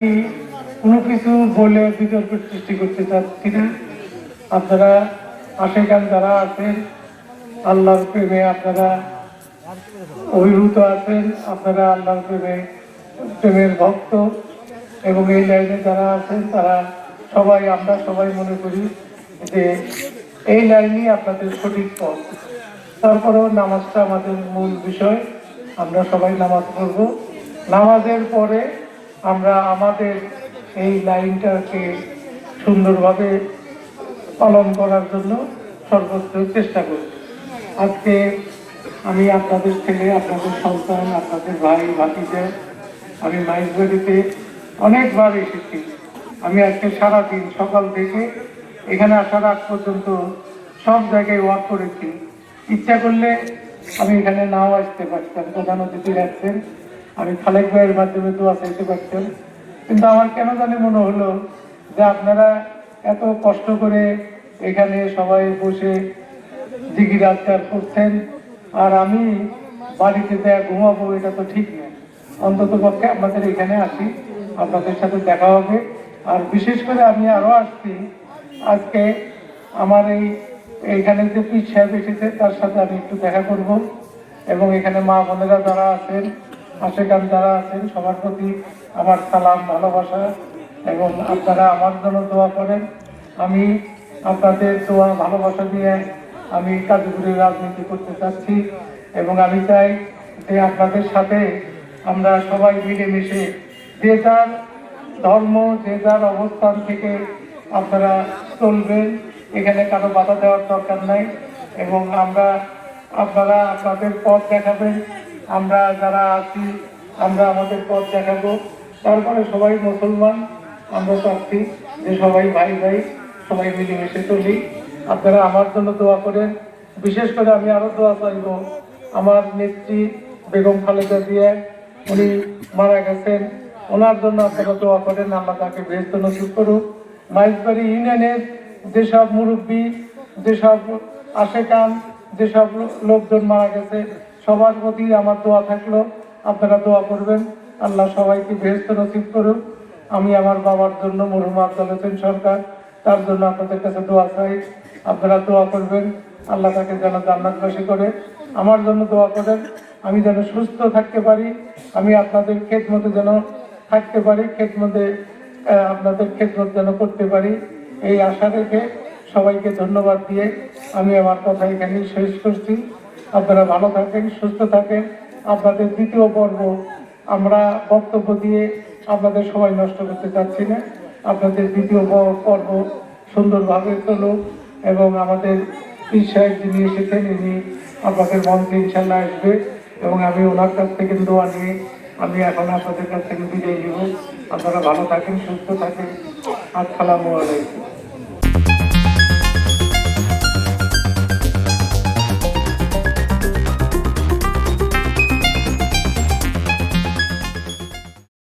কোনো কিছু বলে বিতর্ক সৃষ্টি করতে চাচ্ছি না। আপনারা আশেকান যারা আছেন, আল্লাহর প্রেমে আপনারা অভিভূত আছেন, আপনারা আল্লাহর প্রেমের ভক্ত এবং এই লাইনে যারা আছেন তারা সবাই, আমরা সবাই মনে করি যে এই লাইনই আপনাদের সঠিক পথ। তারপরেও নামাজটা আমাদের মূল বিষয়। আমরা সবাই নামাজ পড়ব। নামাজের পরে আমরা আমাদের এই লাইনটাকে সুন্দরভাবে পালন করার জন্য সর্বোচ্চ চেষ্টা করব। আজকে আমি আপনাদের ছেলে, আপনাদের সন্তান, আপনাদের ভাই ভাতিজা, আমি মাইজবাড়িতে অনেকবার এসেছি। আমি আজকে সারাদিন সকাল থেকে এখানে আসার আগ পর্যন্ত সব জায়গায় ওয়াক করেছি। ইচ্ছা করলে আমি এখানে নাও আসতে পারতাম, প্রধান অতিথি রাখছেন, আমি খালেক ভাইয়ের মাধ্যমে দোয়া চাইতে পারতাম, কিন্তু আমার কেন জানি মনে হলো যে আপনারা এত কষ্ট করে এখানে সবাই বসে জিকির আজকার করছেন আর আমি বাড়িতে দেয়া ঘুমাবো, এটা তো ঠিক না। অন্তত পক্ষে আপনাদের এখানে আসি, আপনাদের সাথে দেখা হবে। আর বিশেষ করে আমি আরো আসছি, আজকে আমার এইখানে যে পীর সাহেব এসেছে তার সাথে আমি একটু দেখা করব এবং এখানে মা বোনেরা যারা আছেন, আশেকান যারা আছেন, সবার প্রতি আমার সালাম, ভালোবাসা এবং আপনারা আমার জন্য দোয়া করেন। আমি আপনাদের দোয়া ভালোবাসা দিয়ে আমি কাজীপুরের রাজনীতি করতে চাচ্ছি এবং আমি চাই যে আপনাদের সাথে আমরা সবাই মিলেমিশে যে যার ধর্ম, যে যার অবস্থান থেকে আপনারা চলবেন, এখানে কারো বাধা দেওয়ার দরকার নাই এবং আপনারা আপনাদের পথ দেখাবেন, আমরা যারা আছি আমরা আমাদের পথ দেখাবো। তারপরে সবাই মুসলমান, আমরা চাচ্ছি যে সবাই ভাই ভাই, সবাই মিলেমিশে চলি। আপনারা আমার জন্য দোয়া করেন। বিশেষ করে আমি আরো দোয়া চাইব, আমার নেত্রী বেগম খালেদা জিয়া, উনি মারা গেছেন, ওনার জন্য আপনারা দোয়া করেন, আল্লাহ তাকে বেহেশত নসিব করুক। মাইজবাড়ি ইউনিয়নের যেসব মুরব্বী, যেসব আশেকান, যেসব লোকজন মারা গেছে, সবার প্রতি আমার দোয়া থাকলো, আপনারা দোয়া করবেন, আল্লাহ সবাইকে বেহেশত নসিব করুক। আমি আমার বাবার জন্য, মরহুম আফজাল হোসেন সরকার, তার জন্য আপনাদের কাছে দোয়া চাই, আপনারা দোয়া করবেন, আল্লাহ তাকে যেন জান্নাতবাসী করে। আমার জন্য দোয়া করেন, আমি যেন সুস্থ থাকতে পারি, আমি আপনাদের খেদমতে যেন থাকতে পারি, আপনাদের খেদমত যেন করতে পারি, এই আশা রেখে সবাইকে ধন্যবাদ দিয়ে আমি আমার কথা এখানেই শেষ করছি। আপনারা ভালো থাকেন, সুস্থ থাকেন। আপনাদের দ্বিতীয় পর্ব আমরা বক্তব্য দিয়ে আপনাদের সময় নষ্ট করতে চাচ্ছি না। আপনাদের দ্বিতীয় পর্ব সুন্দরভাবে চলুক এবং আমাদের পীর সাহেব যিনি এসেছেন ইনি আপনাদের মঞ্চে ইনশাল্লাহ আসবে এবং আমি ওনার কাছ থেকে দোয়া নিয়ে আমি এখন আপনাদের কাছ থেকে বিদায় নিব। আপনারা ভালো থাকেন, সুস্থ থাকেন। আসসালামু আলাইকুম।